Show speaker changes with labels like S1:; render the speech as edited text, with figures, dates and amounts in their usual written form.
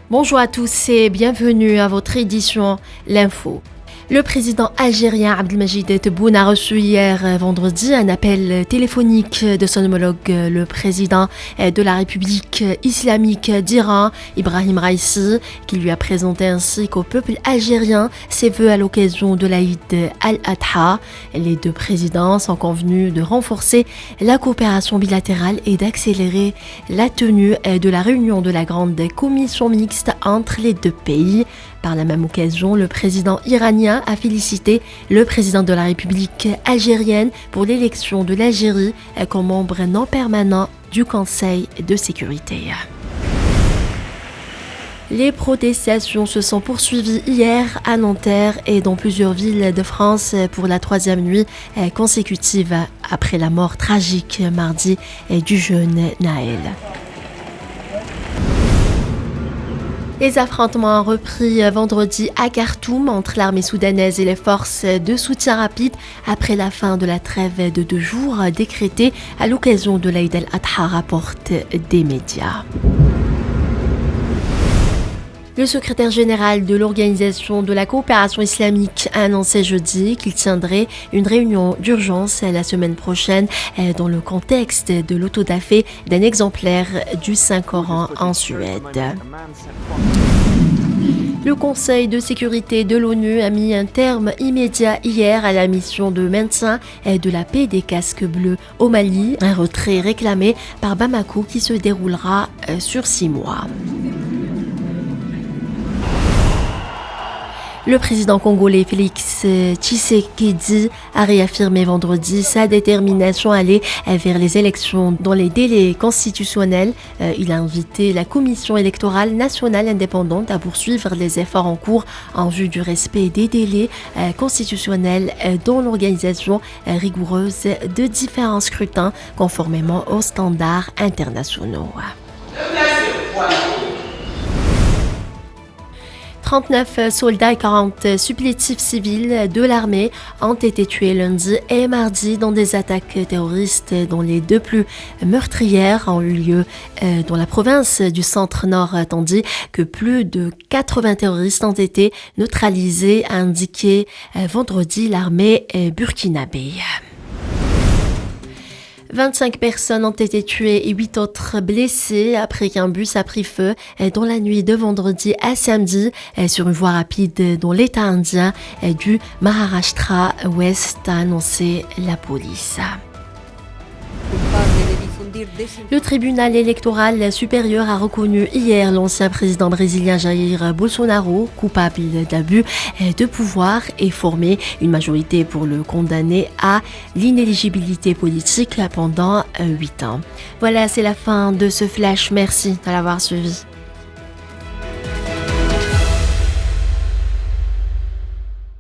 S1: Bonjour à tous et bienvenue à votre édition L'Info. Le président algérien Abdelmajid Tebboune a reçu hier vendredi un appel téléphonique de son homologue, le président de la République islamique d'Iran, Ibrahim Raïssi, qui lui a présenté ainsi qu'au peuple algérien ses vœux à l'occasion de l'Aïd al-Adha. Les deux présidents sont convenus de renforcer la coopération bilatérale et d'accélérer la tenue de la réunion de la grande commission mixte entre les deux pays. Par la même occasion, le président iranien a félicité le président de la République algérienne pour l'élection de l'Algérie comme membre non permanent du Conseil de sécurité. Les protestations se sont poursuivies hier à Nanterre et dans plusieurs villes de France pour la troisième nuit consécutive après la mort tragique mardi du jeune Naël. Les affrontements ont repris vendredi à Khartoum entre l'armée soudanaise et les forces de soutien rapide après la fin de la trêve de 2 jours décrétée à l'occasion de l'Aïd al-Adha, rapportent des médias. Le secrétaire général de l'Organisation de la coopération islamique a annoncé jeudi qu'il tiendrait une réunion d'urgence la semaine prochaine dans le contexte de l'autodafé d'un exemplaire du Saint-Coran en Suède. Le Conseil de sécurité de l'ONU a mis un terme immédiat hier à la mission de maintien de la paix des casques bleus au Mali, un retrait réclamé par Bamako qui se déroulera sur 6 mois. Le président congolais Félix Tshisekedi a réaffirmé vendredi sa détermination à aller vers les élections dans les délais constitutionnels. Il a invité la Commission électorale nationale indépendante à poursuivre les efforts en cours en vue du respect des délais constitutionnels dans l'organisation rigoureuse de différents scrutins conformément aux standards internationaux. 39 soldats et 40 supplétifs civils de l'armée ont été tués lundi et mardi dans des attaques terroristes dont les 2 plus meurtrières ont eu lieu dans la province du centre-nord, tandis que plus de 80 terroristes ont été neutralisés, a indiqué vendredi l'armée burkinabé. 25 personnes ont été tuées et 8 autres blessées après qu'un bus a pris feu dans la nuit de vendredi à samedi sur une voie rapide dans l'État indien du Maharashtra Ouest, a annoncé la police. Le tribunal électoral supérieur a reconnu hier l'ancien président brésilien Jair Bolsonaro coupable d'abus de pouvoir et formé une majorité pour le condamner à l'inéligibilité politique pendant 8 ans. Voilà, c'est la fin de ce flash. Merci de l'avoir suivi.